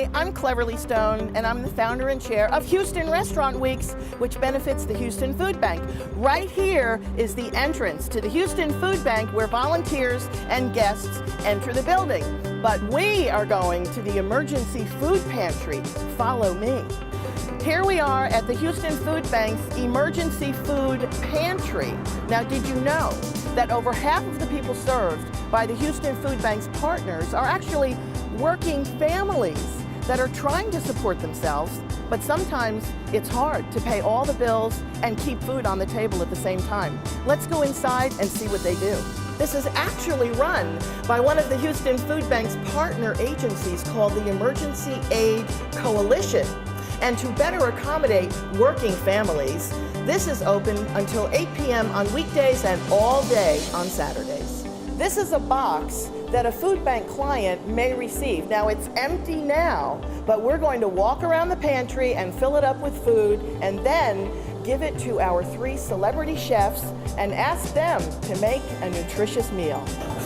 Hi, I'm Cleverly Stone, and I'm the founder and chair of Houston Restaurant Weeks, which benefits the Houston Food Bank. Right here is the entrance to the Houston Food Bank where volunteers and guests enter the building. But we are going to the emergency food pantry. Follow me. Here we are at the Houston Food Bank's emergency food pantry. Now, did you know that over half of the people served by the Houston Food Bank's partners are actually working families that are trying to support themselves, but sometimes it's hard to pay all the bills and keep food on the table at the same time. Let's go inside and see what they do. This is actually run by one of the Houston Food Bank's partner agencies called the Emergency Aid Coalition. And to better accommodate working families, this is open until 8 p.m. on weekdays and all day on Saturdays. This is a box that a food bank client may receive. Now, it's empty now, but we're going to walk around the pantry and fill it up with food and then give it to our 3 celebrity chefs and ask them to make a nutritious meal.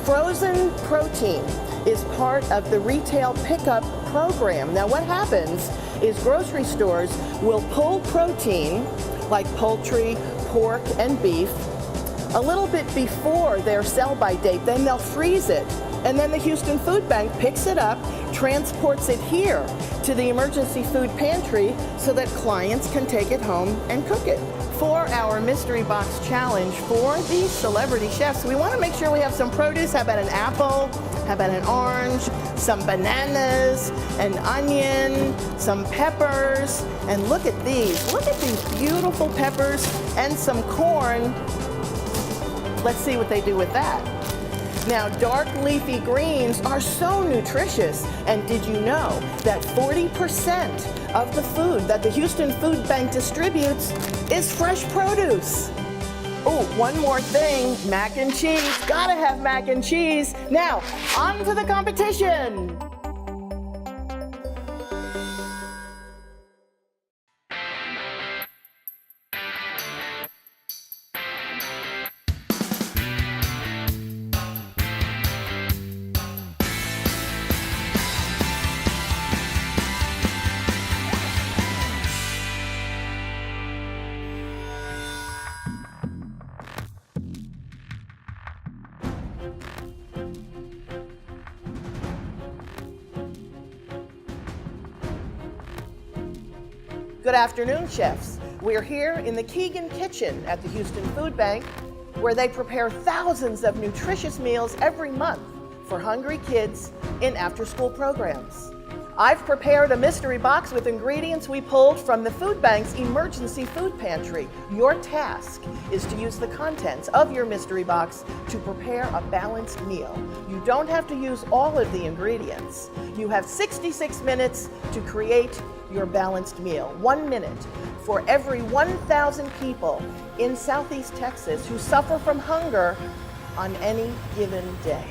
Frozen protein is part of the retail pickup program. Now, what happens is grocery stores will pull protein like poultry, pork, and beef a little bit before their sell-by date. Then they'll freeze it, and then the Houston Food Bank picks it up, transports it here to the emergency food pantry so that clients can take it home and cook it. For our mystery box challenge for these celebrity chefs, we want to make sure we have some produce. How about an apple? How about an orange? Some bananas, an onion, some peppers, and look at these. Look at these beautiful peppers and some corn. Let's see what they do with that. Now, dark leafy greens are so nutritious, and did you know that 40% of the food that the Houston Food Bank distributes is fresh produce? Oh, one more thing, mac and cheese. Gotta have mac and cheese. Now, on to the competition. Good afternoon, chefs. We're here in the Keegan Kitchen at the Houston Food Bank, where they prepare thousands of nutritious meals every month for hungry kids in after-school programs. I've prepared a mystery box with ingredients we pulled from the Food Bank's emergency food pantry. Your task is to use the contents of your mystery box to prepare a balanced meal. You don't have to use all of the ingredients. You have 66 minutes to create your balanced meal. 1 minute for every 1,000 people in Southeast Texas who suffer from hunger on any given day.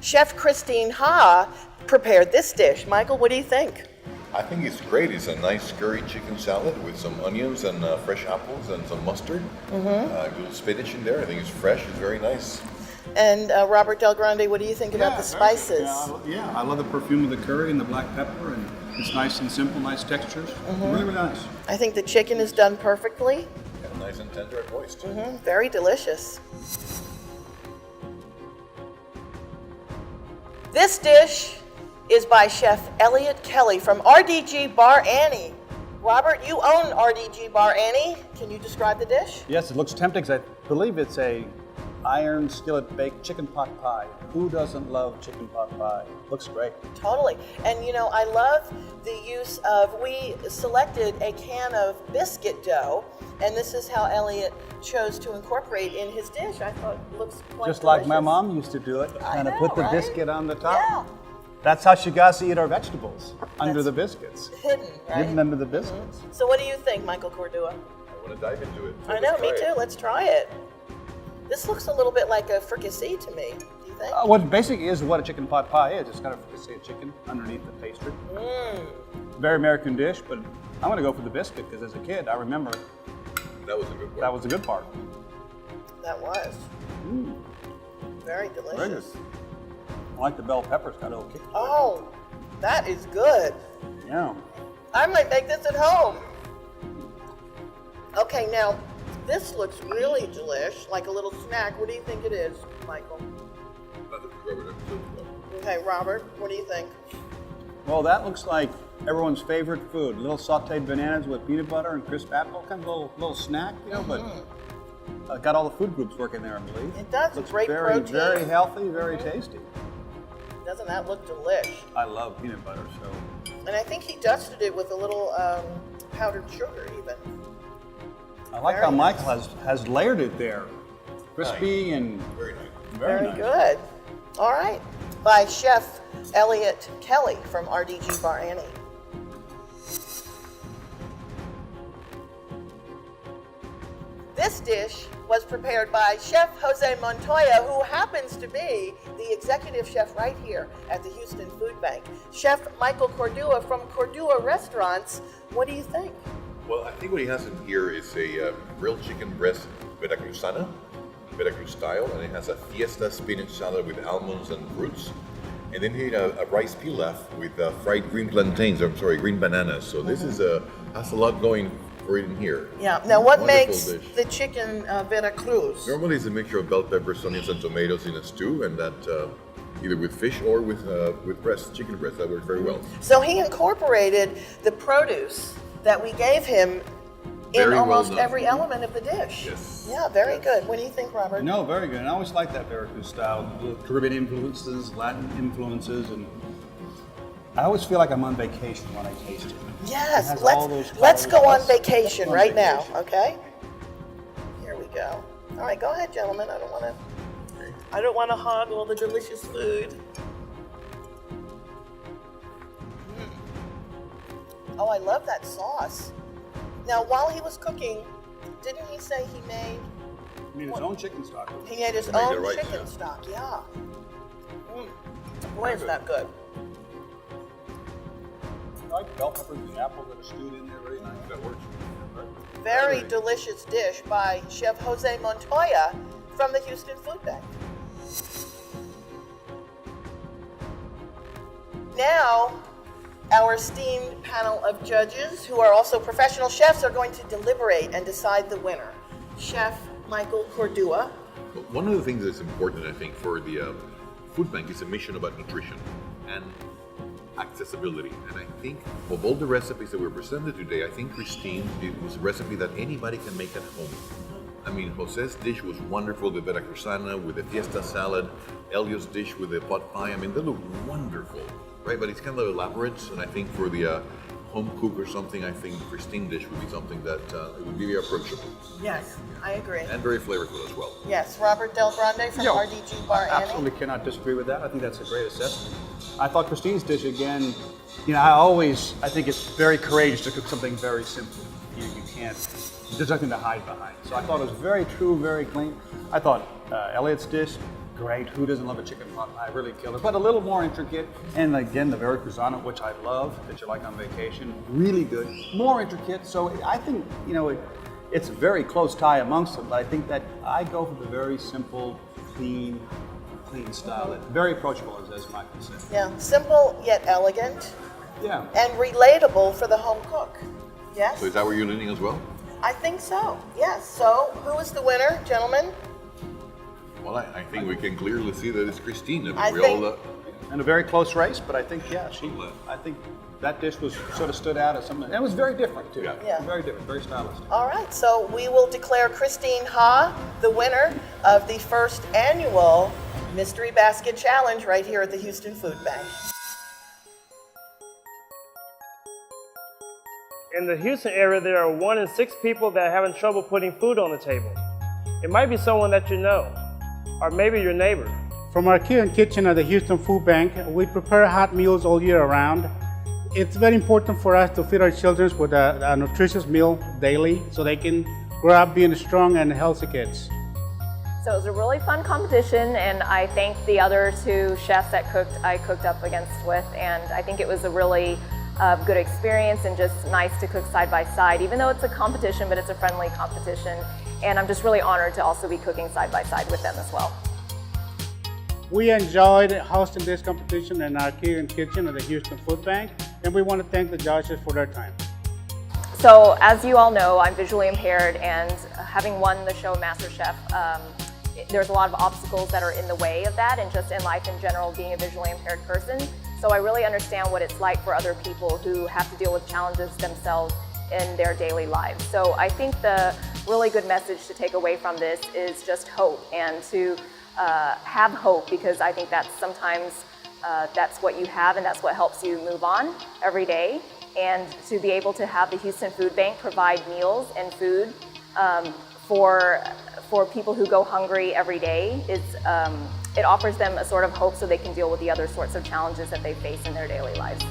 Chef Christine Ha prepared this dish. Michael, what do you think? I think it's great. It's a nice curry chicken salad with some onions and fresh apples and some mustard. A little spinach in there. I think it's fresh. It's very nice. And Robert Del Grande, what do you think about the spices? Yeah, I love the perfume of the curry and the black pepper, and it's nice and simple, nice textures. Really, really nice. I think the chicken is done perfectly. And nice and tender and moist. Very delicious. This dish is by Chef Elliot Kelly from RDG Bar Annie. Robert, you own RDG Bar Annie. Can you describe the dish? Yes, it looks tempting because I believe it's a iron skillet baked chicken pot pie. Who doesn't love chicken pot pie? Looks great. Totally. And you know, I love the use of, we selected a can of biscuit dough, and this is how Elliot chose to incorporate in his dish. I thought it looks quite Just delicious. like my mom used to do it. Kind of put the right? biscuit on the top. Yeah. That's how she got us to eat our vegetables, under the biscuits. Hidden, right? Hidden under the biscuits. So what do you think, Michael Cordua? I want to dive into it. I know, me too. Let's try it. This looks a little bit like a fricassee to me. Do you think? What basically is what a chicken pot pie is. It's kind of fricassee chicken underneath the pastry. Very American dish, but I'm going to go for the biscuit because as a kid, I remember That was a good one. that was the good part. That was. Very delicious. Very good. I like the bell peppers, got a little kick. Oh, that is good. Yeah. I might make this at home. Okay, now, this looks really delish, like a little snack. What do you think it is, Michael? Okay, Robert, what do you think? Well, that looks like everyone's favorite food. Little sauteed bananas with peanut butter and crisp apple, kind of little snack, you know, but got all the food groups working there, I believe. It does. Looks Great very, protein. very healthy, very tasty. Doesn't that look delish? I love peanut butter, so. And I think he dusted it with a little powdered sugar, even. I like Very how nice. Michael has layered it there. Crispy and Very nice. Very nice. good. All right. By Chef Elliot Kelly from RDG Bar Annie. This dish was prepared by Chef Jose Montoya, who happens to be the executive chef right here at the Houston Food Bank. Chef Michael Cordua from Cordua Restaurants, what do you think? Well, I think what he has in here is a grilled chicken breast Veracruzana, Veracruz style, and it has a fiesta spinach salad with almonds and fruits. And then he had a rice pilaf with fried green plantains, green bananas. So this is has a lot going for it in here. Yeah. Now, what Wonderful makes dish. the chicken Veracruz? Normally it's a mixture of bell peppers, onions, and tomatoes in a stew, and that either with fish or with chicken breast. That works very well. So he incorporated the produce that we gave him in Very well almost done. every element of the dish. Yes. Yeah, very Yes. good. What do you think, Robert? No, very good. And I always like that Veracruz style, the Caribbean influences, Latin influences, and I always feel like I'm on vacation when I taste it. It Yes, has all those let's go on colors. vacation Let's go on right vacation. now, okay? Here we go. All right, go ahead, gentlemen. I don't want to hog all the delicious food. Oh, I love that sauce. Now, while he was cooking, didn't he say he made I mean, his own chicken stock. He made his Make it own right, chicken yeah. stock, yeah. Boy, is that good. I like bell peppers and apples that are stewed in there, very nice. That works. Very delicious dish by Chef Jose Montoya from the Houston Food Bank. Now, our esteemed panel of judges, who are also professional chefs, are going to deliberate and decide the winner. Chef Michael Cordua. One of the things that's important, I think, for the food bank is a mission about nutrition and accessibility. And I think of all the recipes that were presented today, I think Christine was a recipe that anybody can make at home. I mean, Jose's dish was wonderful, the Veracruzana with the fiesta salad, Elio's dish with the pot pie. I mean, they look wonderful, right? But it's kind of elaborate, and I think for the home cook or something, I think Christine dish would be something that it would be very approachable Yes, I agree. and very flavorful as well. Yes, Robert Del Grande from RDG Bar I Annie. absolutely cannot disagree with that. I think that's a great assessment. I thought Christine's dish again, I think it's very courageous to cook something very simple. You can't, there's nothing to hide behind. So I thought it was very true, very clean. I thought Elliot's dish, great. Who doesn't love a chicken pot pie? Really killed it. But a little more intricate. And again, the very croissant, which I love, that you like on vacation. Really good. More intricate. So I think, it's a very close tie amongst them. But I think that I go for the very simple, clean style. That very approachable, as Mike would say. Yeah, simple yet elegant. Yeah. And relatable for the home cook. Yes? So is that where you're leaning as well? I think so, yes. So, who is the winner, gentlemen? Well, I think we can clearly see that it's Christine. I think- And a very close race, but I think, I think that dish was sort of stood out as something. And it was very different, too. Yeah. Very different, very stylistic. All right, so we will declare Christine Ha the winner of the first annual Mystery Basket Challenge right here at the Houston Food Bank. In the Houston area, there are 1 in 6 people that are having trouble putting food on the table. It might be someone that you know, or maybe your neighbor. From our kitchen at the Houston Food Bank, we prepare hot meals all year round. It's very important for us to feed our children with a nutritious meal daily so they can grow up being strong and healthy kids. So it was a really fun competition, and I thank the other 2 chefs that I cooked up against with, and I think it was a really good experience and just nice to cook side by side, even though it's a competition, but it's a friendly competition. And I'm just really honored to also be cooking side by side with them as well. We enjoyed hosting this competition in our kitchen at the Houston Food Bank, and we want to thank the judges for their time. So as you all know, I'm visually impaired, and having won the show MasterChef, there's a lot of obstacles that are in the way of that, and just in life in general, being a visually impaired person. So I really understand what it's like for other people who have to deal with challenges themselves in their daily lives. So I think the really good message to take away from this is just hope, and to have hope, because I think that's sometimes that's what you have, and that's what helps you move on every day. And to be able to have the Houston Food Bank provide meals and food for people who go hungry every day, it offers them a sort of hope so they can deal with the other sorts of challenges that they face in their daily lives.